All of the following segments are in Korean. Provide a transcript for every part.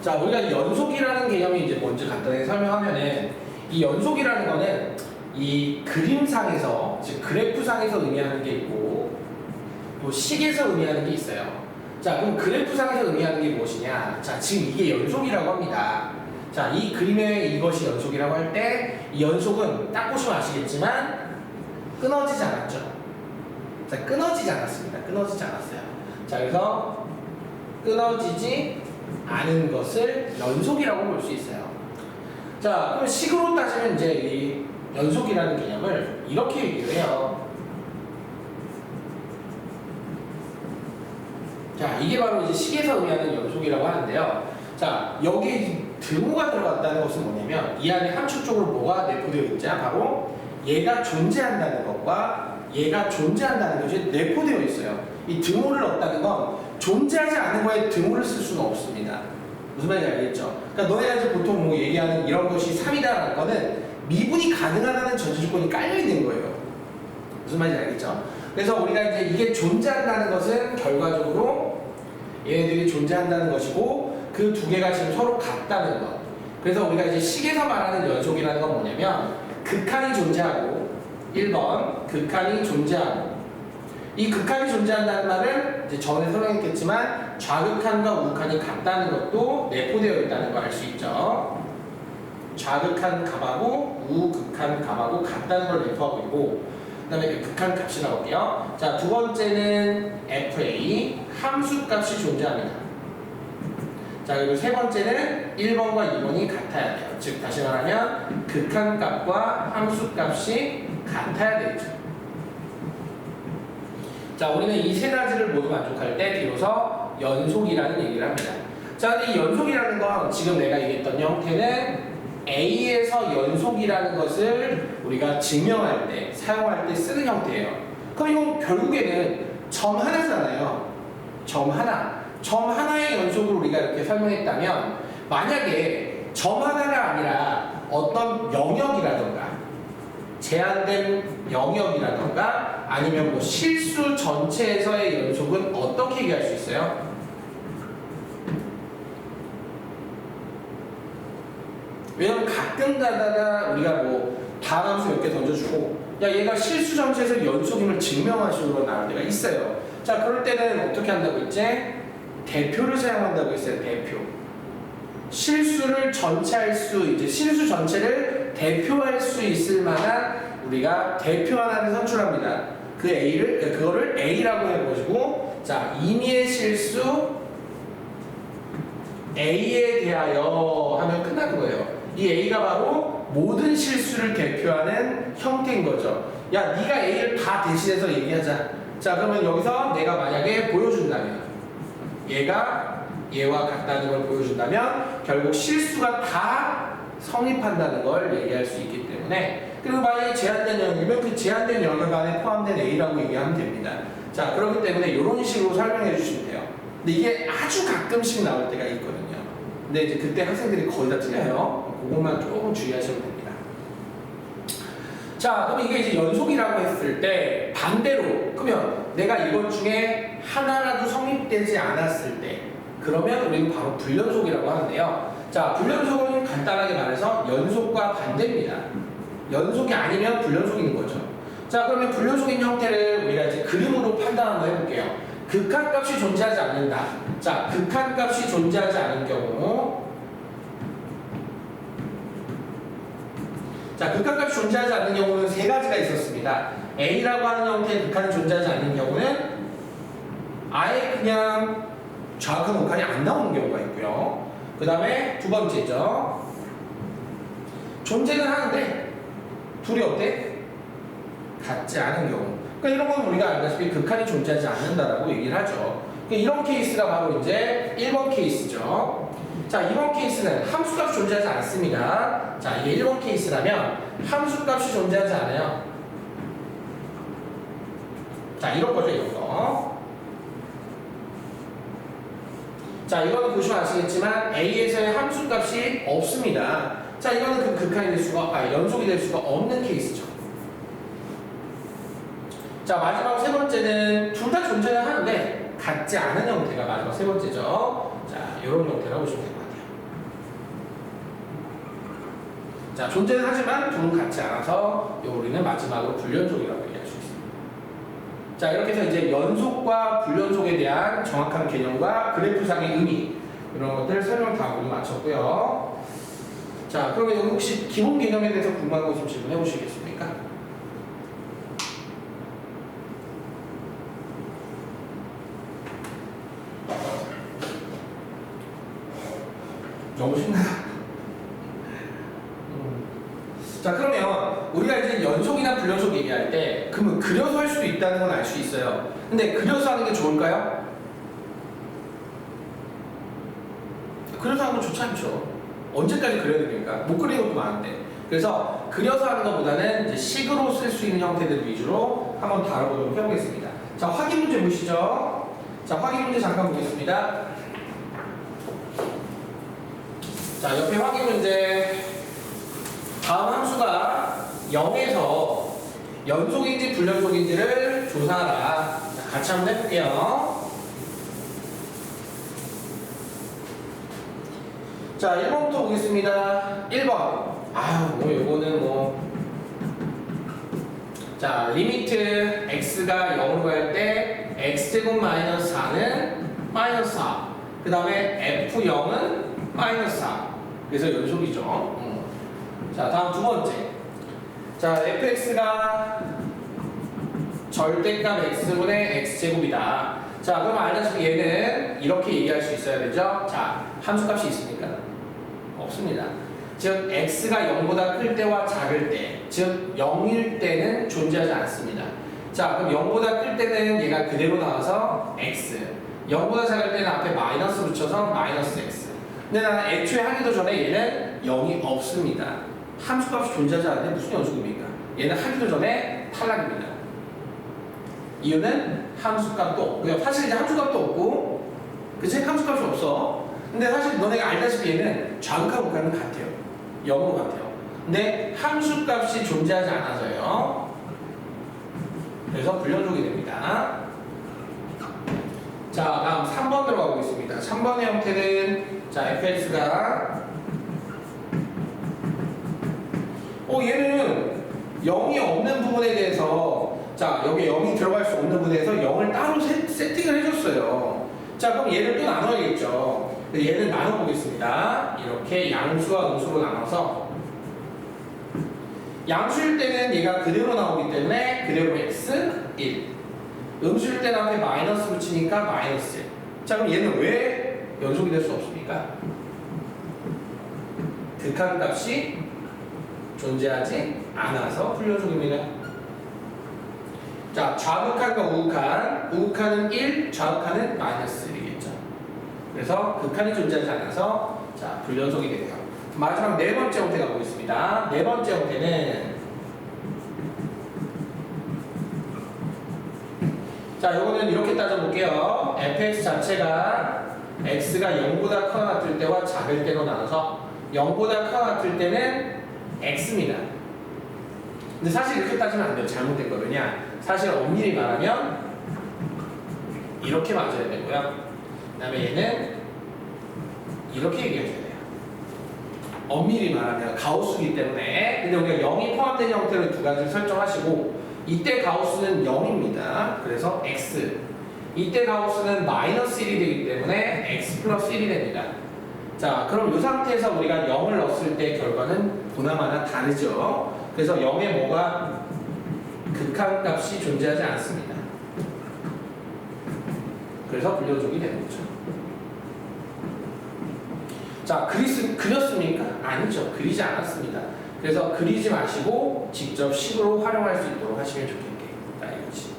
자, 우리가 연속이라는 개념이 이제 뭔지 간단하게 설명하면은 이 연속이라는 거는 이 그림상에서, 즉 그래프상에서 의미하는 게 있고 또 식에서 의미하는 게 있어요. 자, 그럼 그래프상에서 의미하는 게 무엇이냐? 자, 지금 이게 연속이라고 합니다. 자, 이 그림에 이것이 연속이라고 할 때 이 연속은 딱 보시면 아시겠지만 끊어지지 않았죠. 자, 끊어지지 않았습니다. 끊어지지 않았어요. 자, 그래서 끊어지지 않은 것을 연속이라고 볼 수 있어요. 자, 그럼 식으로 따지면 이제 이 연속이라는 개념을 이렇게 얘기를 해요. 자, 이게 바로 이제 식에서 의미하는 연속이라고 하는데요. 자, 여기 등호가 들어갔다는 것은 뭐냐면 이 안에 함축 쪽으로 뭐가 내포되어 있냐? 바로 얘가 존재한다는 것과 얘가 존재한다는 것이 내포되어 있어요. 이 등호를 넣었다는 건 존재하지 않은 거에 등호를 쓸 수는 없습니다. 무슨 말인지 알겠죠? 그러니까 너네가 이제 보통 뭐 얘기하는 이런 것이 3이다라는 거는 미분이 가능하다는 전제 조건이 깔려 있는 거예요. 무슨 말인지 알겠죠? 그래서 우리가 이제 이게 존재한다는 것은 결과적으로 얘네들이 존재한다는 것이고 그 두 개가 지금 서로 같다는 것. 그래서 우리가 이제 식에서 말하는 연속이라는 건 뭐냐면 극한이 존재하고 1번 극한이 존재하고 이 극한이 존재한다는 말은 이제 전에 설명했겠지만 좌극한과 우극한이 같다는 것도 내포되어 있다는 걸 알 수 있죠. 좌극한 값하고 우극한 값하고 같다는 걸 내포하고 있고 그 다음에 극한 값이 나올게요. 자, 두 번째는 FA 함수 값이 존재합니다. 자, 그리고 세 번째는 1번과 2번이 같아야 돼요. 즉 다시 말하면 극한 값과 함수 값이 같아야 되죠. 자, 우리는 이 세 가지를 모두 만족할 때 비로소 연속이라는 얘기를 합니다. 자, 근데 이 연속이라는 건 지금 내가 얘기했던 형태는 A에서 연속이라는 것을 우리가 증명할 때, 사용할 때 쓰는 형태예요. 그럼 이건 결국에는 점 하나잖아요. 점 하나. 점 하나의 연속을 우리가 이렇게 설명했다면 만약에 점 하나가 아니라 어떤 영역이라던가 제한된 영역이라던가 아니면 뭐 실수 전체에서의 연속은 어떻게 얘기할 수 있어요? 왜냐면 가끔 가다가 우리가 뭐 다함수 몇 개 던져주고 야 얘가 실수 전체에서 연속임을 증명할 식으로 나올 때가 있어요. 자, 그럴 때는 어떻게 한다고 했지? 대표를 사용한다고 했어요. 대표. 실수를 전체할 수, 이제 실수 전체를 대표할 수 있을 만한 우리가 대표 하나를 선출합니다. 그 A를, 그거를 A라고 해보시고, 자, 임의의 실수 A에 대하여 하면 끝나는 거예요. 이 A가 바로 모든 실수를 대표하는 형태인 거죠. 야, 네가 A를 다 대신해서 얘기하자. 자, 그러면 여기서 내가 만약에 보여준다면 얘가 얘와 같다는 걸 보여준다면 결국 실수가 다 성립한다는 걸 얘기할 수 있기 때문에 그리고 만약에 제한된 영역이면 그 제한된 영역 안에 포함된 A라고 얘기하면 됩니다. 자, 그렇기 때문에 이런 식으로 설명해 주시면 돼요. 근데 이게 아주 가끔씩 나올 때가 있거든요. 근데 이제 그때 학생들이 거의 다 틀려요. 그것만 조금 주의하시면 됩니다. 자, 그럼 이게 이제 연속이라고 했을 때 반대로 그러면 내가 이것 중에 하나라도 성립되지 않았을 때 그러면 우리는 바로 불연속이라고 하는데요. 자, 불연속은 간단하게 말해서 연속과 반대입니다. 연속이 아니면 불연속인 거죠. 자, 그러면 불연속인 형태를 우리가 이제 그림으로 판단 한번 해볼게요. 극한값이 존재하지 않는다. 자, 극한값이 존재하지 않은 경우 자, 극한값이 존재하지 않는 경우는 세 가지가 있었습니다. A라고 하는 형태의 극한이 존재하지 않는 경우는 아예 그냥 좌극한 극한이 안 나오는 경우가 있고요. 그 다음에 두 번째죠. 존재는 하는데 둘이 어때? 같지 않은 경우. 그러니까 이런 건 우리가 알다시피 극한이 존재하지 않는다라고 얘기를 하죠. 그러니까 이런 케이스가 바로 이제 1번 케이스죠. 자, 2번 케이스는 함수값이 존재하지 않습니다. 자, 이게 1번 케이스라면 함수값이 존재하지 않아요. 자, 이런 거죠, 이런 거. 자, 이거는 보시면 아시겠지만 A에서의 함수값이 없습니다. 자, 이거는 그 극한이 될 수가, 연속이 될 수가 없는 케이스죠. 자, 마지막 세 번째는 둘 다 존재는 하는데 같지 않은 형태가 마지막 세 번째죠. 자, 이런 형태라고 보시면 될 것 같아요. 자, 존재는 하지만 둘은 같지 않아서 우리는 마지막으로 불연속이라고 얘기할 수 있습니다. 자, 이렇게 해서 이제 연속과 불연속에 대한 정확한 개념과 그래프상의 의미 이런 것들 설명 다 모두 마쳤고요. 자, 그러면 여기 혹시 기본 개념에 대해서 궁금한 거 좀 질문해 보시겠습니까? 너무 쉽나요? 자, 그러면 우리가 이제 연속이나 불연속 얘기할 때 그러면 그려서 할 수도 있다는 건 알 수 있어요. 근데 그려서 하는 게 좋을까요? 그려서 하는 건 좋지 않죠. 언제까지 그려야 됩니까? 못 그리는 것도 많은데. 그래서 그려서 하는 것보다는 이제 식으로 쓸 수 있는 형태들 위주로 한번 다뤄보도록 해보겠습니다. 자, 확인 문제 보시죠. 자, 확인 문제 잠깐 보겠습니다. 자, 옆에 확인 문제. 다음 함수가 0에서 연속인지 불연속인지를 조사하라. 자, 같이 한번 해볼게요. 자, 1번부터 보겠습니다. 1번. 요거는 자, 리미트 x가 0으로 갈 때 x제곱 마이너스 4는 마이너스 4. 그 다음에 f0은 마이너스 4. 그래서 연속이죠. 자, 다음 두 번째. 자, fx가 절대값 x분의 x제곱이다. 자, 그럼 알다시피 얘는 이렇게 얘기할 수 있어야 되죠? 자, 함수값이 있습니까? 없습니다. 즉, x가 0보다 클 때와 작을 때, 즉 0일 때는 존재하지 않습니다. 자, 그럼 0보다 클 때는 얘가 그대로 나와서 x, 0보다 작을 때는 앞에 마이너스 붙여서 마이너스 x. 근데 나는 애초에 하기도 전에 얘는 0이 없습니다. 함수값이 존재하지 않는데 무슨 연속입니까? 얘는 하기도 전에 탈락입니다. 이유는 함수값도 없고요. 사실 이제 함수값도 없고, 그치? 함수값이 없어. 근데 사실 너네가 알다시피 얘는 좌극과 우극은 같아요. 0으로 같아요. 근데 함수값이 존재하지 않아서요. 그래서 불연속이 됩니다. 자, 다음 3번 들어가 보겠습니다. 3번의 형태는 자, fx가 얘는 0이 없는 부분에 대해서 자, 여기 0이 들어갈 수 없는 부분에서 0을 따로 세팅을 해줬어요. 자, 그럼 얘를 또 나눠야겠죠. 얘는 나눠보겠습니다. 이렇게 양수와 음수로 나눠서 양수일 때는 얘가 그대로 나오기 때문에 그대로 x 1, 음수일 때는 앞에 마이너스 붙이니까 마이너스 1. 자, 그럼 얘는 왜 연속이 될 수 없습니까? 극한값이 존재하지 않아서 불연속입니다. 자, 좌극한과 우극한, 우극한은 1, 좌극한은 마이너스 1이겠죠. 그래서 극한이 존재하지 않아서 자, 불연속이 되고요. 마지막 네 번째 형태 가보겠습니다. 네 번째 형태는 자, 요거는 이렇게 따져볼게요. fx 자체가 x가 0보다 커나 같을 때와 작을 때로 나눠서 0보다 커나 같을 때는 x입니다. 근데 사실 이렇게 따지면 안 돼요. 잘못된 거. 왜냐? 사실 엄밀히 말하면 이렇게 맞아야 되고요. 그 다음에 얘는 이렇게 얘기해줘야 돼요. 엄밀히 말하면 가우스이기 때문에. 근데 우리가 0이 포함된 형태로 두 가지를 설정하시고 이때 가우스는 0입니다. 그래서 x. 이때 가우스는 마이너스 1이 되기 때문에 x 플러스 1이 됩니다. 자, 그럼 이 상태에서 우리가 0을 넣었을 때 결과는 보나마나 다르죠. 그래서 0에 뭐가 극한값이 존재하지 않습니다. 그래서 불연속이 되는 거죠. 자, 그렸습니까? 아니죠. 그리지 않았습니다. 그래서 그리지 마시고 직접 식으로 활용할 수 있도록 하시면 좋겠다 이거지.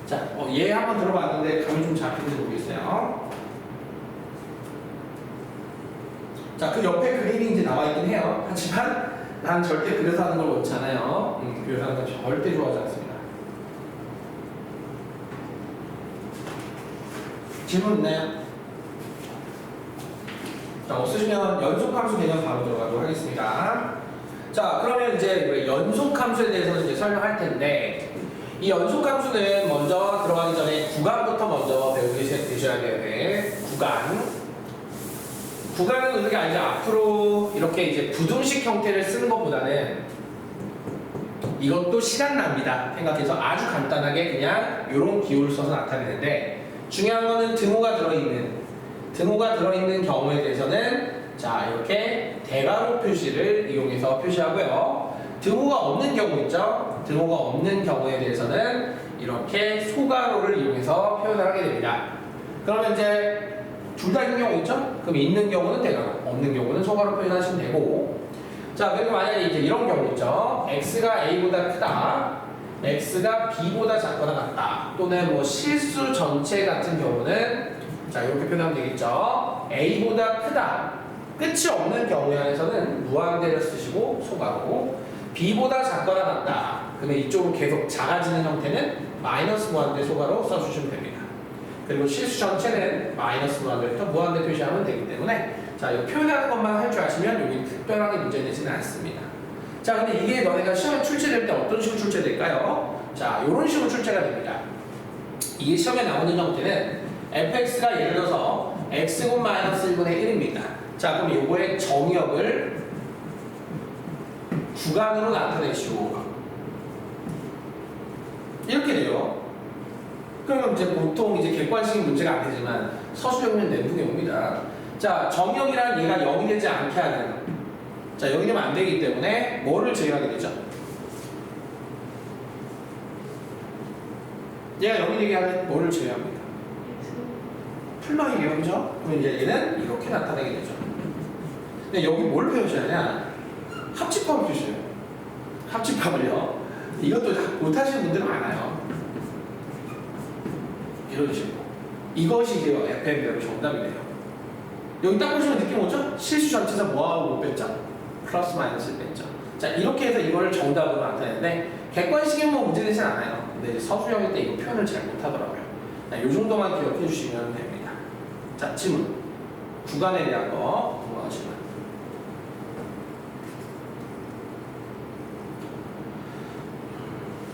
자, 얘 한번 들어봤는데 감이 좀 잡히는지 모르겠어요. 자, 그 옆에 그림이 이제 나와 있긴 해요. 하지만 난 절대 그려서 하는 걸 원치 않아요. 그려서 하는 걸 절대 좋아하지 않습니다. 질문 있나요? 자, 없으시면 연속함수 개념 바로 들어가도록 하겠습니다. 자, 그러면 이제 연속함수에 대해서는 이제 설명할 텐데 이 연속함수는 먼저 들어가기 전에 구간부터 먼저 배우고 계셔야 돼요. 구간. 구간은 우리가 이제 앞으로 이렇게 이제 부등식 형태를 쓰는 것보다는 이것도 시간 낭비다 생각해서 아주 간단하게 그냥 이런 기호를 써서 나타내는데, 중요한 거는 등호가 들어있는 경우에 대해서는 자 이렇게 대괄호 표시를 이용해서 표시하고요. 등호가 없는 경우 있죠? 등호가 없는 경우에 대해서는 이렇게 소괄호를 이용해서 표현을 하게 됩니다. 그러면 이제 둘 다 있는 경우 있죠? 그럼 있는 경우는 대괄호, 없는 경우는 소괄호 표현하시면 되고, 자 그리고 만약에 이제 이런 경우 있죠? x가 a보다 크다, x가 b보다 작거나 같다, 또는 뭐 실수 전체 같은 경우는 자 이렇게 표현하면 되겠죠? a보다 크다, 끝이 없는 경우에 한해서는 무한대를 쓰시고 소괄호, b보다 작거나 같다, 그러면 이쪽으로 계속 작아지는 형태는 마이너스 무한대 소괄호 써주시면 됩니다. 그리고 실수 전체는 마이너스 무한대부터 무한대 표시하면 되기 때문에 자, 이 표현하는 것만 할 줄 아시면 여기 특별하게 문제되지는 않습니다. 자, 근데 이게 너네가 시험에 출제될 때 어떤 식으로 출제될까요? 자, 이런 식으로 출제가 됩니다. 이게 시험에 나오는 형태는 fx가 예를 들어서 x곱 마이너스 1분의 1입니다. 자, 그럼 요거의 정의역을 구간으로 나타내시오. 이렇게 돼요. 그러면 이제 보통 이제 객관식인 문제가 안 되지만 서술형은 내분이 옵니다. 자, 정의역이란 얘가 0이 되지 않게 하는, 자 0이 되면 안 되기 때문에 뭐를 제외하게 되죠? 얘가 0이 되게 하면 뭐를 제외합니다? 풀마이에요, 그죠? 그럼 이제 얘는 이렇게 나타나게 되죠. 근데 여기 뭘 표시하냐? 합집합을 표시해요. 합집합을요. 이것도 못하시는 분들 많아요. 이런 식으로. 이것이 이제 FM대로 정답이네요. 여기 딱 보시면 느낌 오죠? 실수 전체에서 뭐하고 못 뺐죠? 플러스 마이너스 뺐죠. 자, 이렇게 해서 이거를 정답으로 나타내는데 객관식이면 뭐 문제되진 않아요. 근데 이제 서술형일 때 이거 표현을 잘 못하더라고요. 이 정도만 기억해 주시면 됩니다. 자, 질문. 구간에 대한 거 궁금하시면.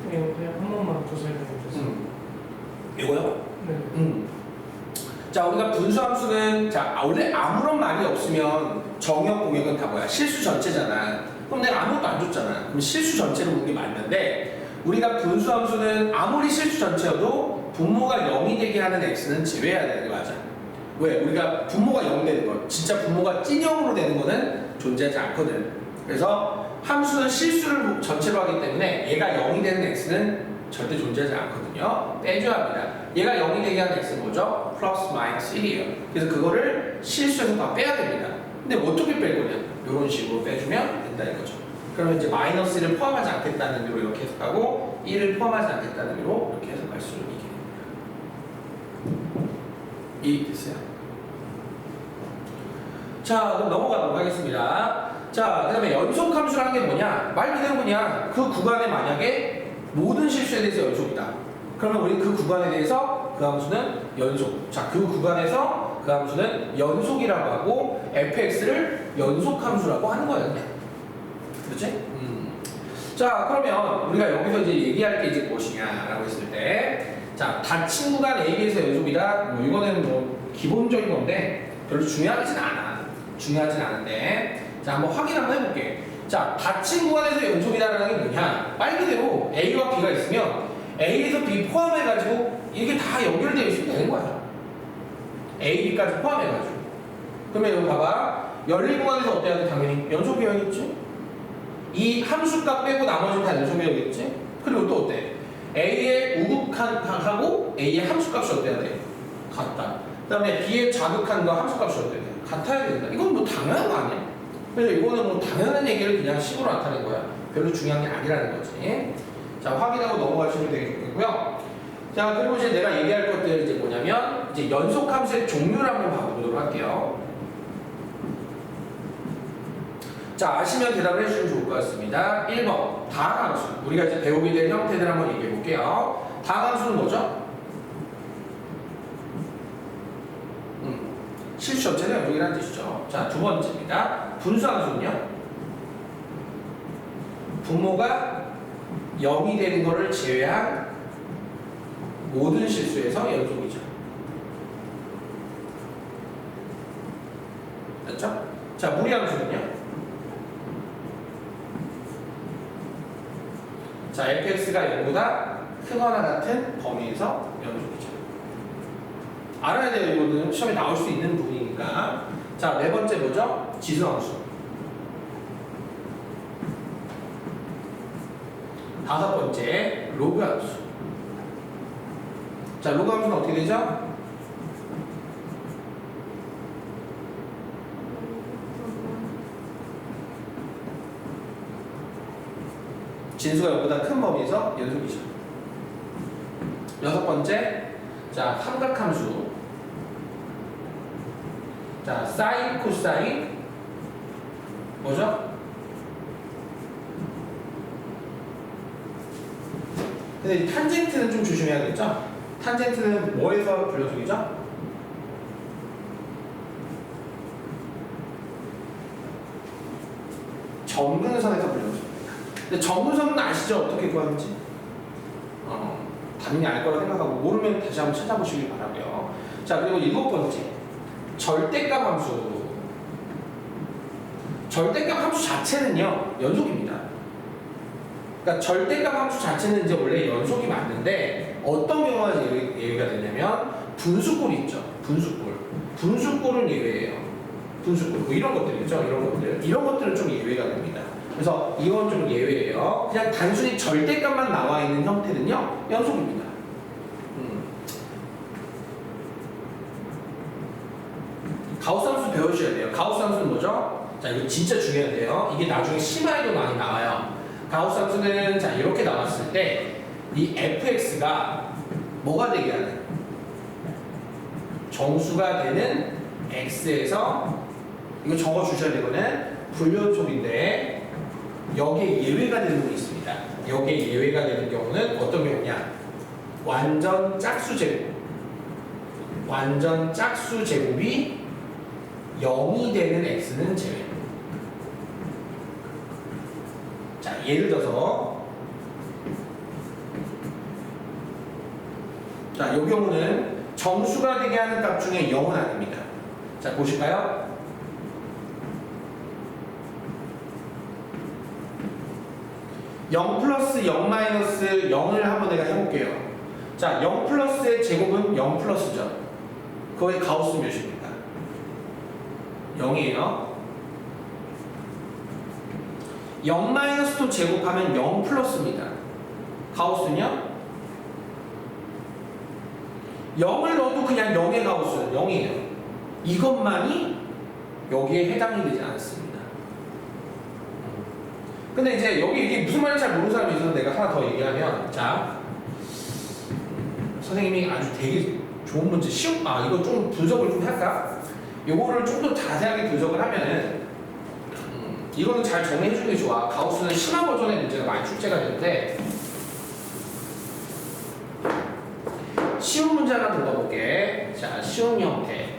그냥 한 번만 더 설명해 주세요. 이거요? 네. 자, 우리가 분수함수는 자 원래 아무런 말이 없으면 정역 공역은 다 뭐야? 실수 전체잖아. 그럼 내가 아무것도 안 줬잖아. 그럼 실수 전체를 보는 게 맞는데, 우리가 분수함수는 아무리 실수 전체여도 분모가 0이 되게 하는 x는 제외해야 되는 게 맞아. 왜? 우리가 분모가 0 되는 거, 진짜 분모가 찐0으로 되는 거는 존재하지 않거든. 그래서 함수는 실수를 전체로 하기 때문에 얘가 0이 되는 x는 절대 존재하지 않거든요. 빼줘야 합니다. 얘가 0이 되게 하는 x는 뭐죠? 플러스 마이너스 1이에요. 그래서 그거를 실수해서 다 빼야 됩니다. 근데 어떻게 뺄 거냐? 이런 식으로 빼주면 된다 이거죠. 그러면 이제 마이너스 1을 포함하지 않겠다는 의미로 이렇게 해석하고 1을 포함하지 않겠다는 의미로 이렇게 해석할 수 있게 됩니다. 이해됐어요? 자, 그럼 넘어가도록 하겠습니다. 자, 그 다음에 연속함수라는 게 뭐냐? 말 그대로 그냥 그 구간에 만약에 모든 실수에 대해서 연속이다. 그러면 우리 그 구간에 대해서 그 함수는 연속. 자, 그 구간에서 그 함수는 연속이라고 하고 fx를 연속함수라고 하는 거예요. 그렇지? 자, 그러면 우리가 여기서 이제 얘기할 게 이제 무엇이냐라고 했을 때, 자, 닫힌 구간 AB에서 연속이다. 뭐 이거는 뭐 기본적인 건데 별로 중요하진 않아. 중요하진 않은데, 자, 한번 확인 한번 해볼게. 자, 닫힌 구간에서 연속이다라는 게 뭐냐? 말 그대로 A와 B가 있으면 A에서 B 포함해가지고 이게 다 연결되어 있으면 되는 거야. A, B까지 포함해가지고. 그러면 여기 봐봐. 열린 구간에서 어때야 돼? 당연히 연속이어야겠지? 이 함수값 빼고 나머지는 다 연속이어야겠지? 그리고 또 어때? A의 우극한하고 A의 함수값이 어때야 돼? 같다. 그 다음에 B의 자극한과 함수값이 어때야 돼? 같아야 된다. 이건 뭐 당연한 거 아니야? 그래서 이거는 뭐 당연한 얘기를 그냥 식으로 나타낸 거야. 별로 중요한 게 아니라는 거지. 자, 확인하고 넘어가시면 되겠고요. 자, 그리고 이제 내가 얘기할 것들 이제 뭐냐면, 이제 연속함수의 종류를 한번 봐보도록 할게요. 자, 아시면 대답을 해주시면 좋을 것 같습니다. 1번, 다항함수. 우리가 이제 배우게 될 형태들 한번 얘기해 볼게요. 다항함수는 뭐죠? 실수 전체는 연속이라는 뜻이죠. 자, 두 번째입니다. 분수함수는요? 분모가 0이 되는 것을 제외한 모든 실수에서 연속이죠. 맞죠? 자, 무리함수는요? 자, fx가 0보다 크거나 같은 범위에서 연속이죠. 알아야 돼요. 이거는 시험에 나올 수 있는 부분이니까. 자, 네 번째 뭐죠? 지수함수. 다섯 번째 로그함수. 자, 로그함수는 어떻게 되죠? 진수가 0보다 큰 범위에서 연속이죠. 여섯 번째, 자, 삼각함수. 자, 사인, 코사인, 뭐죠? 근데 이 탄젠트는 좀 조심해야겠죠? 탄젠트는 뭐에서 불연속이죠? 점근선에서 불연속. 근데 점근선은 아시죠? 어떻게 구하는지? 당연히 알 거라 생각하고 모르면 다시 한번 찾아보시길 바라고요. 자, 그리고 일곱 번째, 절대값 함수. 절대값 함수 자체는요 연속입니다. 그러니까 절대값 함수 자체는 이제 원래 연속이 맞는데 어떤 경우가 예외가 되냐면 분수꼴 있죠. 분수꼴은 예외예요. 분수꼴 뭐 이런 것들이죠. 이런 것들은 좀 예외가 됩니다. 그래서 이건 좀 예외예요. 그냥 단순히 절대값만 나와 있는 형태는요 연속입니다. 가우스 함수 배우셔야 돼요. 가우스 함수는 뭐죠? 자, 이거 진짜 중요한데요. 이게 나중에 심화에도 많이 나와요. 가우스 함수는 자 이렇게 나왔을 때 이 fx가 뭐가 되게 하는? 정수가 되는 x에서 이거 적어 주셔야 되거든. 불연속인데 여기에 예외가 되는 게 있습니다. 여기에 예외가 되는 경우는 어떤 경우냐? 완전 짝수 제곱이 0이 되는 x는 제외. 자, 예를 들어서 자, 이 경우는 정수가 되게 하는 값 중에 0은 아닙니다. 자, 보실까요? (0 플러스 0 마이너스 0을 한번 내가 해볼게요. 자, 0 플러스의 제곱은 0 플러스죠. 그거의 가우스 몇입니까? 0이에요. 0 마이너스도 제곱하면 0 플러스입니다. 가우스는요? 0을 넣어도 그냥 0의 가우스는 0이에요. 이것만이 여기에 해당이 되지 않습니다. 근데 이제 여기 이게 무슨 말인지 잘 모르는 사람이 있어서 내가 하나 더 얘기하면, 자, 선생님이 아주 되게 좋은 문제, 이거 좀 분석을 좀 할까? 요거를 좀 더 자세하게 분석을 하면은, 이거는 잘 정리해주는 게 좋아. 가우스는 심화 버전의 문제가 많이 출제가 되는데, 쉬운 문제 하나 들어볼게. 자, 쉬운 형태.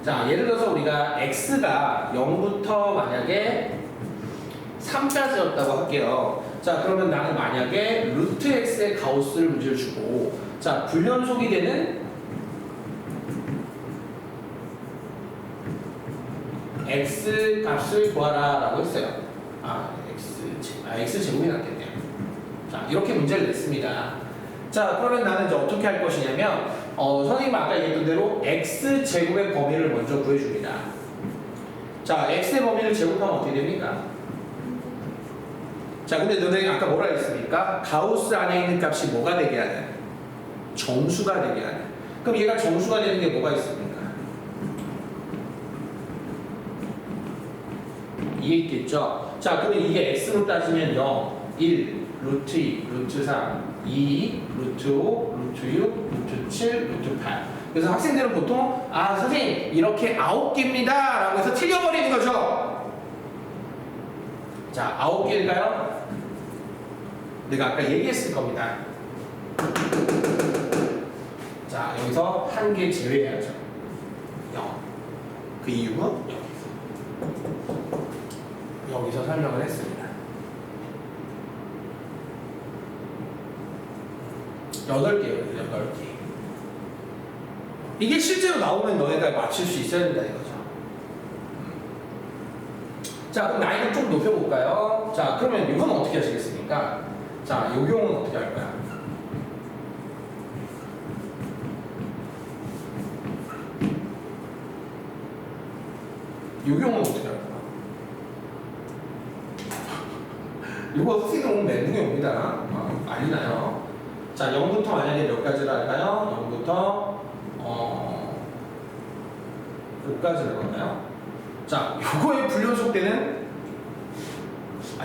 자, 예를 들어서 우리가 x가 0부터 만약에 3까지였다고 할게요. 자, 그러면 나는 만약에 루트 x의 가우스를 문제를 주고, 자, 불연속이 되는 x 값을 구하라 라고 했어요. x 제곱이 낫겠네요. 자, 이렇게 문제를 냈습니다. 자, 그러면 나는 이제 어떻게 할 것이냐면, 선생님 아까 얘기했던 대로 x 제곱의 범위를 먼저 구해줍니다. 자, x의 범위를 제곱하면 어떻게 됩니까? 자, 근데 너네 아까 뭐라 했습니까? 가우스 안에 있는 값이 뭐가 되게 하는? 정수가 되게 하는. 그럼 얘가 정수가 되는 게 뭐가 있습니까? 이해 있겠죠? 자, 그러면 이게 x로 따지면 0, 1, 루트 2, 루트 3, 2, 루트 5, 루트 6, 루트 7, 루트 8. 그래서 학생들은 보통 선생님 이렇게 9개입니다 라고 해서 틀려버리는 거죠. 자, 9개일까요? 내가 아까 얘기했을 겁니다. 자, 여기서 한 개 제외해야죠. 0. 그 이유는 여기서 설명을 했습니다. 8개예요, 8개. 이게 실제로 나오면 너네가 맞출 수 있어야 된다 이거죠. 자, 그럼 나이를 좀 높여볼까요? 자, 그러면 이건 어떻게 하시겠습니까? 자, 요 경우는 어떻게 할 거야? 요 경우는 어떻게 할 거야? 이거 선생님 오면 멘붕이 옵니다. 알리나요? 자, 0부터 만약에 몇 가지를 할까요? 0부터 몇 가지를 할까요? 자, 요거의 불연속되는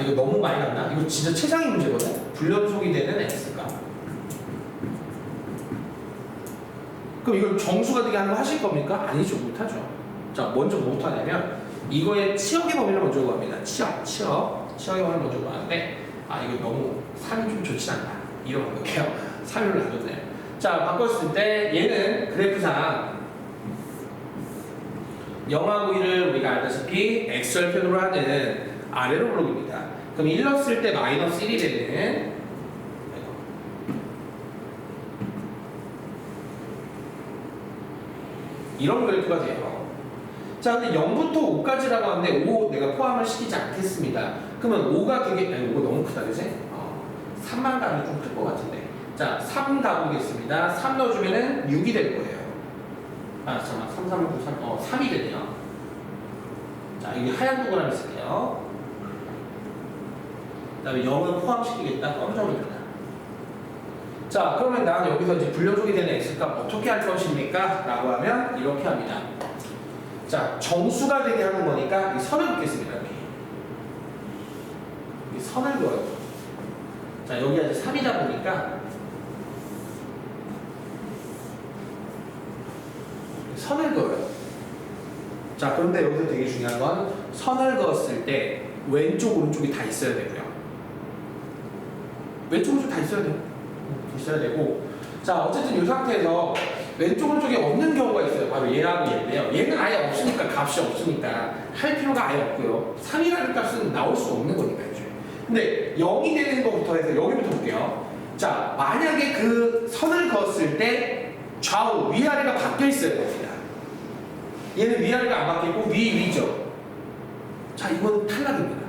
이거 너무 많이 갔나? 이거 진짜 최상위 문제거든? 불연속이 되는 x가 그럼 이걸 정수가 되게 하는 거 하실 겁니까? 아니죠, 못하죠. 자, 먼저 뭐부터 하냐면 이거의 치역의 범위를 먼저 구합니다. 치역의 범위를 먼저 구하는데 이거 너무 3이 좀 좋지 않다. 이런 거 볼게요. 3위를 놔둬도 돼요. 자, 바꿨을 때 얘는 그래프상 0하고 1을 우리가 알다시피 x절편으로 하는 아래로 블록입니다. 그럼 1 넣었을 때 마이너스 1이 되는 이런 그래프가 돼요. 자, 근데 0부터 5까지라고 하는데 5 내가 포함을 시키지 않겠습니다. 그러면 5가 되게 5가 너무 크다, 그지? 3만 가면 좀 클 것 같은데. 자, 3 가보겠습니다. 3 넣어주면은 6이 될 거예요. 잠깐만, 3, 3, 9, 3, 3이 되네요. 자, 여기 하얀 동그라미 쓸게요. 그 다음에 0을 포함시키겠다. 검정입니다. 자, 그러면 난 여기서 이제 불연속이 되는 x값 어떻게 할 것입니까? 라고 하면 이렇게 합니다. 자, 정수가 되게 하는 거니까 이 선을 긋겠습니다. 이렇게. 이 선을 그어요. 자, 여기가 이제 3이다 보니까 선을 그어요. 자, 그런데 여기서 되게 중요한 건 선을 그었을 때 왼쪽 오른쪽이 다 있어야 되고요. 왼쪽 오른쪽 다 있어야 돼요. 있어야 되고, 자, 어쨌든 이 상태에서 왼쪽 오른쪽이 없는 경우가 있어요. 바로 얘하고 얘인데요. 얘는 아예 없으니까, 값이 없으니까 할 필요가 아예 없고요. 3이라는 값은 나올 수 없는 거니까 이제. 근데 0이 되는 것부터 해서 여기부터 볼게요. 자, 만약에 그 선을 그었을 때 좌우 위아래가 바뀌어 있어야 됩니다. 얘는 위아래가 안 바뀌고 위죠. 자, 이건 탈락입니다.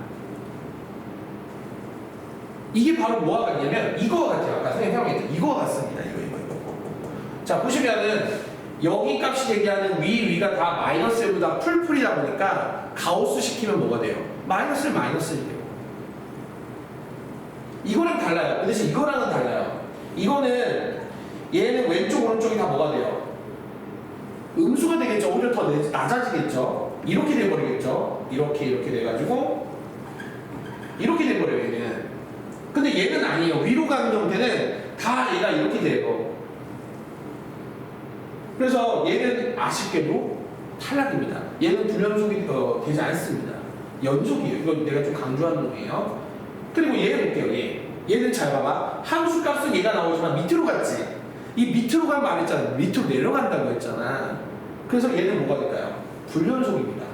이게 바로 뭐와 같냐면 이거와 같아요. 아까 선생님 설명했던 이거와 같습니다. 이거. 자, 보시면은 여기 값이 얘기하는 위가 다 마이너스 1보다 풀이다 보니까 가우스 시키면 뭐가 돼요? 마이너스를 돼요. 이거랑 달라요. 그 대신 이거랑은 달라요. 이거는 얘는 왼쪽 오른쪽이 다 뭐가 돼요? 음수가 되겠죠. 오히려 더 낮아지겠죠. 이렇게 돼버리겠죠. 이렇게 돼가지고 이렇게 돼버려요. 얘는. 근데 얘는 아니에요. 위로 가는 형태는 다 얘가 이렇게 돼요. 그래서 얘는 아쉽게도 탈락입니다. 얘는 불연속이 되지 않습니다. 연속이에요. 이거 내가 좀 강조하는 거예요. 그리고 얘 볼게요. 얘는 잘 봐봐. 함수 값은 얘가 나오지만 밑으로 갔지. 이 밑으로 가면 말했잖아. 밑으로 내려간다고 했잖아. 그래서 얘는 뭐가 될까요? 불연속입니다.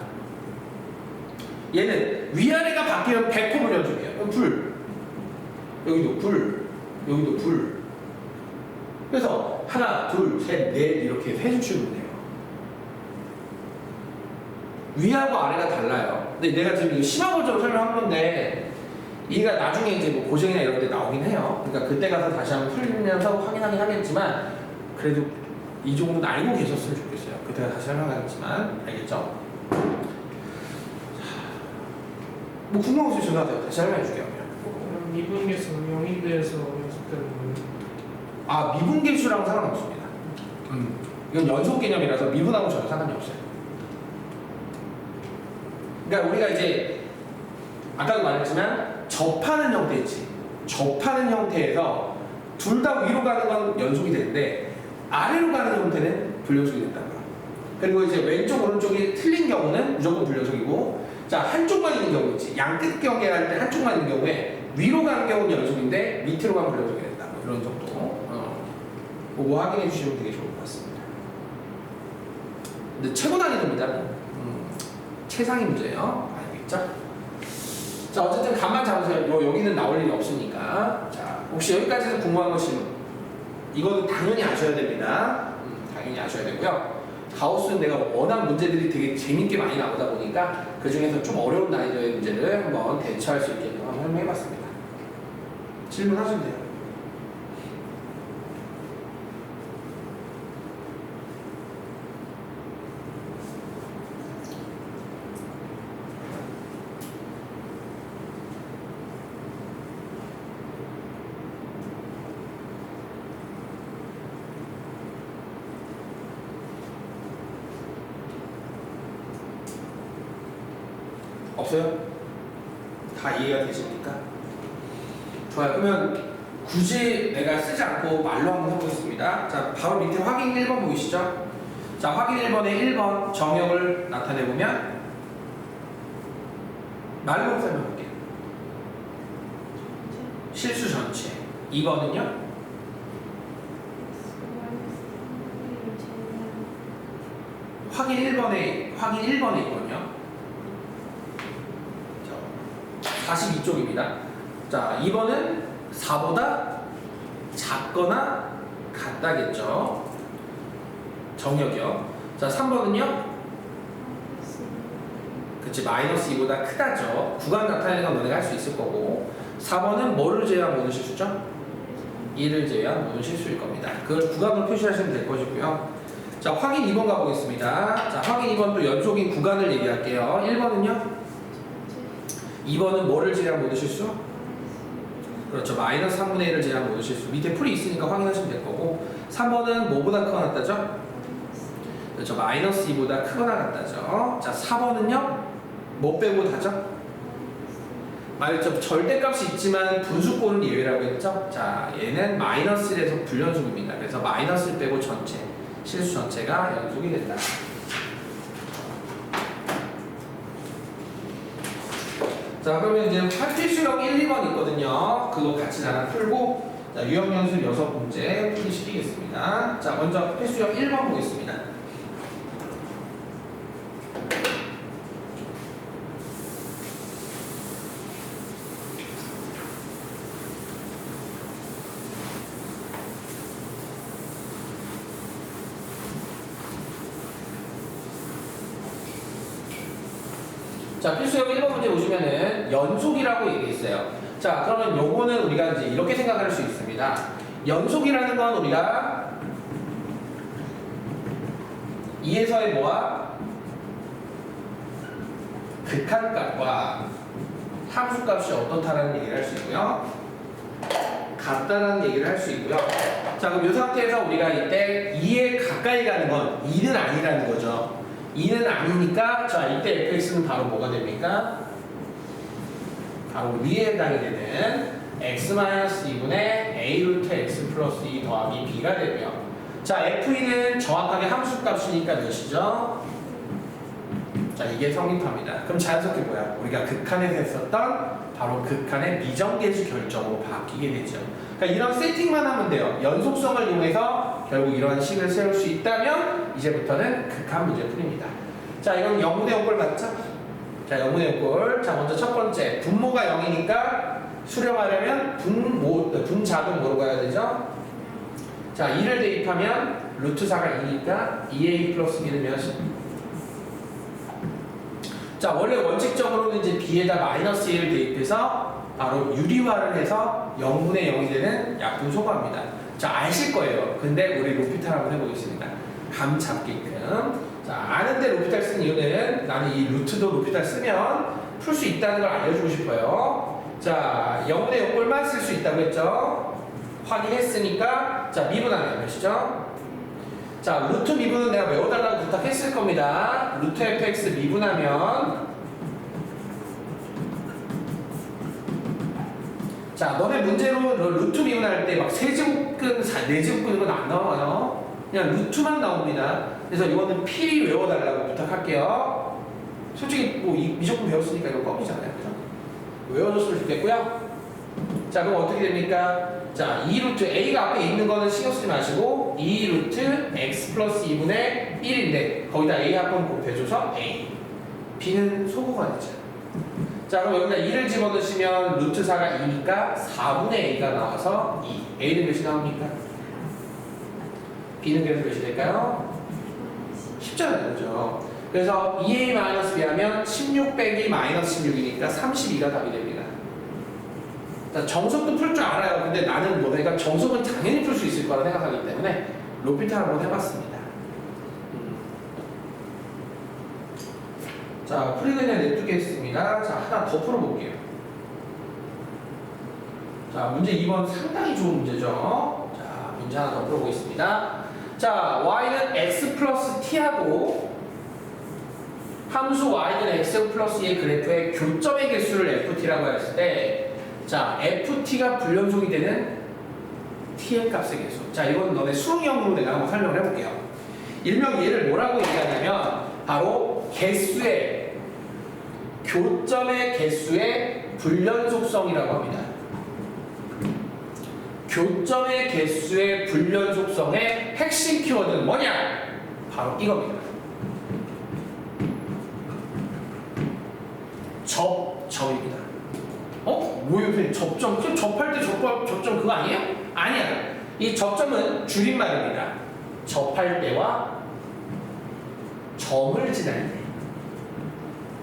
얘는 위아래가 바뀌면 100% 불연속이에요. 불. 여기도 불. 여기도 불. 그래서 하나, 둘, 셋, 넷 이렇게 세 주시면 돼요. 위하고 아래가 달라요. 근데 내가 지금 이거 심화 버전으로 설명한 건데 이가 나중에 이제 뭐 고정이나 이런 데 나오긴 해요. 그러니까 그때 가서 다시 한번 풀면서 확인하긴 하겠지만 그래도 이 정도는 알고 계셨으면 좋겠어요. 그때가 다시 설명하겠지만 알겠죠? 뭐 궁금한 거 있으면 저한테 다시 설명해 줄게요. 미분계수 영인대에서 연습되는 거예요. 미분계수랑은 상관없습니다. 이건 연속 개념이라서 미분하고 전혀 상관이 없어요. 그러니까 우리가 이제 아까도 말했지만 접하는 형태지. 접하는 형태에서 둘 다 위로 가는 건 연속이 되는데 아래로 가는 형태는 불연속이 된다고요. 그리고 이제 왼쪽 오른쪽이 틀린 경우는 무조건 불연속이고, 자, 한쪽만 있는 경우 있지. 양끝 경계할 때 한쪽만 있는 경우에 위로 가는 경우는 연속인데 밑으로 가면 불연속이 된다. 뭐 이런 정도. 그거 확인해 주시면 되게 좋을 것 같습니다. 근데 최고 난이도입니다. 최상위 문제예요. 알겠죠? 자, 어쨌든 감만 잡으세요. 여기는 나올 일이 없으니까. 자, 혹시 여기까지는 궁금한 것이 이거는 당연히 아셔야 됩니다. 당연히 아셔야 되고요. 가우스는 내가 워낙 문제들이 되게 재밌게 많이 나오다 보니까 그 중에서 좀 어려운 난이도의 문제를 한번 대처할 수 있게끔 한번 설명해봤습니다. 질문하시면 돼요. 없어요? 다 이해가 되십니까? 좋아요. 그러면 굳이 내가 쓰지 않고 말로 한번 해보겠습니다. 자, 바로 밑에 확인 1번 보이시죠? 자, 확인 1번에 1번 정역을 나타내보면 말로 설명할게요. 실수 전체. 2번은요? 확인 1번에 있거든요. 42쪽입니다. 자, 2번은 4보다 작거나 같다겠죠. 정역이요. 자, 3번은요? 그치, 마이너스 2보다 크다죠. 구간 나타내는 건 너네가 할 수 있을 거고. 4번은 뭐를 제외한 모든 실수죠? 2를 제외한 모든 실수일 겁니다. 그걸 구간으로 표시하시면 될 것이고요. 자, 확인 2번 가보겠습니다. 자, 확인 2번 또 연속인 구간을 얘기할게요. 1번은요? 2번은 뭐를 제외한 모든 실수? 그렇죠. 마이너스 3분의 1을 제외한 모든 실수. 밑에 풀이 있으니까 확인하시면 될 거고. 3번은 뭐보다 크거나 같다죠? 그렇죠. 마이너스 2보다 크거나 같다죠. 자, 4번은요? 뭐 빼고 다죠? 말했죠. 절대값이 있지만 분수꼴은 예외라고 했죠? 자, 얘는 마이너스 1에서 불연속입니다. 그래서 마이너스 1 빼고 전체, 실수 전체가 연속이 된다. 자, 그러면 이제 필수형 1, 2번 있거든요. 그거 같이 나랑 풀고, 자, 유형연습 6문제 풀이 시키겠습니다. 자, 먼저 필수형 1번 보겠습니다. 자, 필수형 1번 문제 보시면은 연속이라고 얘기했어요. 자, 그러면 요거는 우리가 이제 이렇게 생각할 수 있습니다. 연속이라는 건 우리가 2에서의 뭐와 극한값과 함수값이 어떻다라는 얘기를 할 수 있고요. 같다라는 얘기를 할 수 있고요. 자, 그럼 이 상태에서 우리가 이때 2에 가까이 가는 건 2는 아니라는 거죠. 2는 아니니까 자, 이때 fx는 바로 뭐가 됩니까? 바로 위에 해당이 되는 x-2분의 a 루트 x 플러스 2 더하기 b가 되고요. 자, f는 정확하게 함수값이니까 몇이죠? 자, 이게 성립합니다. 그럼 자연스럽게 뭐야? 우리가 극한에서 했었던 바로 극한의 미정계수 결정으로 바뀌게 되죠. 그러니까 이런 세팅만 하면 돼요. 연속성을 이용해서 결국 이런 식을 세울 수 있다면 이제부터는 극한 문제 풀입니다. 자, 이건 0분의 0꼴 맞죠? 자, 0분의 0꼴. 자, 먼저 첫 번째. 분모가 0이니까 수렴하려면 분자도 뭐로 가야 되죠? 자, 2를 대입하면 루트 4가 2니까 2a 플러스 b는 몇이? 자, 원래 원칙적으로는 이제 b에다 마이너스 1을 대입해서 바로 유리화를 해서 0분의 0이 되는 약분 소거합니다. 자, 아실 거예요. 근데 우리 로피탈 한번 해보겠습니다. 감 잡게끔. 자, 아는데 로피탈 쓴 이유는 나는 이 루트도 로피탈 쓰면 풀 수 있다는 걸 알려주고 싶어요. 자, 0분의 0꼴만 쓸 수 있다고 했죠. 확인했으니까 자, 미분하면 몇이죠? 자, 루트 미분은 내가 외워달라고 부탁했을 겁니다. 루트 fx 미분하면 자, 너네 문제로 루트 미분할 때 막 세제곱근, 네제곱근 이건 안 나와요. 그냥 루트만 나옵니다. 그래서 이거는 필히 외워달라고 부탁할게요. 솔직히 뭐 미적분 배웠으니까 이거 껌이잖아요. 그죠? 외워줬으면 좋겠고요. 자, 그럼 어떻게 됩니까? 자, 2루트 a가 앞에 있는 거는 신경 쓰지 마시고 2루트 x 플러스 2분의 1인데 거기다 a 합번 곱해줘서 a, b는 소거가 되죠. 자, 그럼 여기다 2를 집어넣으시면 루트 4가 2니까 4분의 a가 나와서 2. a는 몇이 나옵니까? b는 그래서 몇이 될까요? 쉽잖아요, 그죠? 그래서 2a-b 하면 16 빼기 마이너스 16이니까 32가 답이 됩니다. 정석도 풀 줄 알아요. 근데 나는 뭐 내가 정석은 당연히 풀 수 있을 거라 생각하기 때문에 로피탈 한번 해봤습니다. 자, 풀이 그냥 냅두겠습니다. 자, 하나 더 풀어볼게요. 자, 문제 2번 상당히 좋은 문제죠. 자, 문제 하나 더 풀어보겠습니다. 자, y는 x 플러스 t하고 함수 y는 x 플러스 의 그래프의 교점의 개수를 ft라고 했을 때, 자, ft가 불연속이 되는 t의 값의 개수. 자, 이건 너네 수능형으로 내가 한번 설명을 해볼게요. 일명 얘를 뭐라고 얘기하냐면 바로 개수의 교점의 개수의 불연속성이라고 합니다. 교점의 개수의 불연속성의 핵심 키워드는 뭐냐? 바로 이겁니다. 접점입니다. 뭐예요, 선생님? 접점? 그럼 접할 때 접점 그거 아니에요? 아니야. 이 접점은 줄임말입니다. 접할 때와 점을 지날 때.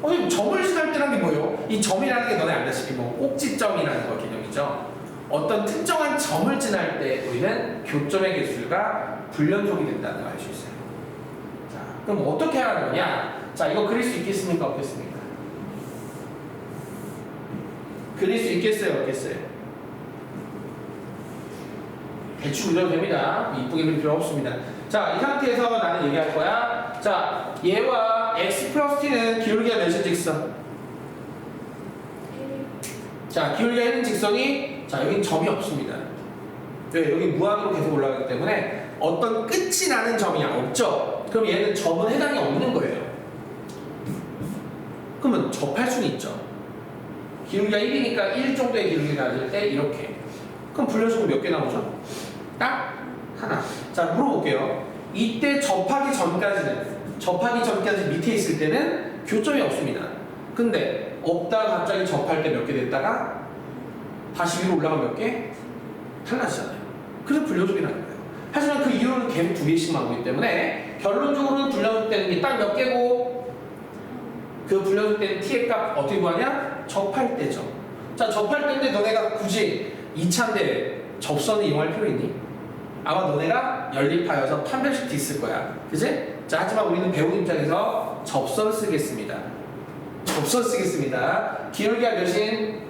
선생님, 점을 지날 때라는 게 뭐예요? 이 점이라는 게 너네 알다시피 뭐 꼭지점이라는 거 개념이죠. 어떤 특정한 점을 지날 때 우리는 교점의 개수가 불연속이 된다는 걸 알 수 있어요. 자, 그럼 어떻게 하는 거냐? 자, 이거 그릴 수 있겠습니까? 없겠습니까? 그릴 수 있겠어요? 없겠어요? 대충 그려도 됩니다. 이쁘게 그릴 필요 없습니다. 자, 이 상태에서 나는 얘기할 거야. 자, 얘와 x 플러스 t는 기울기가 몇인 직선? 자, 기울기가 있는 직선이, 자, 여긴 점이 없습니다. 왜? 여기 무한으로 계속 올라가기 때문에 어떤 끝이 나는 점이 없죠? 그럼 얘는 점은 해당이 없는 거예요. 그러면 접할 수는 있죠. 기울기가 1이니까 1 정도의 기울기가 가질 때 이렇게. 그럼 불연속은 몇 개 나오죠? 딱 하나. 자, 물어볼게요. 이때 접하기 전까지 밑에 있을 때는 교점이 없습니다. 근데 없다가 갑자기 접할 때 몇 개 됐다가 다시 위로 올라가면 몇 개? 달라지잖아요. 그래서 불연속이 나는 거예요. 하지만 그 이유는 계속 2개씩 나오기 때문에 결론적으로는 불연속되는 게 딱 몇 개고, 그 불연속되는 t의 값 어떻게 구하냐? 접할 때죠. 자, 접할 때인데 너네가 굳이 2차인데 접선을 이용할 필요 있니? 아마 너네가 연립하여서 판별식 있을 거야. 그치? 자, 하지만 우리는 배우는 입장에서 접선을 쓰겠습니다. 접선 쓰겠습니다. 기울기가 몇인?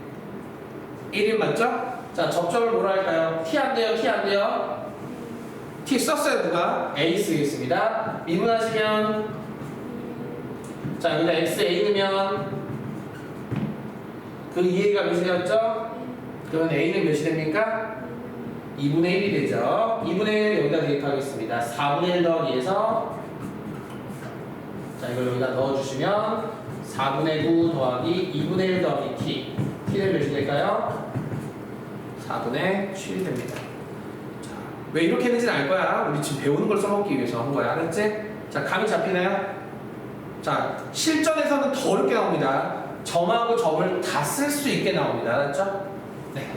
1인 맞죠? 자, 접점을 뭐라 할까요? t 안 돼요? t 안 돼요? t 썼어요, 누가? a 쓰겠습니다. 미분하시면, 자, 여기다 xa 넣으면 그 2a가 몇이 되었죠? 그러면 a는 몇이 됩니까? 2분의 1이 되죠. 2분의 1 여기다 대입하겠습니다. 4분의 1 더하기에서, 자, 이걸 여기다 넣어주시면 4분의 9 더하기 2분의 1 더하기 t. t는 몇이 될까요? 4분의 7이 됩니다. 자, 왜 이렇게 했는지는 알 거야. 우리 지금 배우는 걸 써먹기 위해서 한 거야. 알았지? 자, 감이 잡히나요? 자, 실전에서는 더 어렵게 나옵니다. 점하고 점을 다 쓸 수 있게 나옵니다. 알았죠? 네.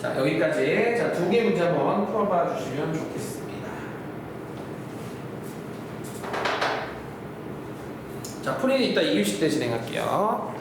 자, 여기까지. 자, 2개 문제 한번 풀어봐 주시면 좋겠습니다. 자, 풀이는 이따 2교시 때 진행할게요.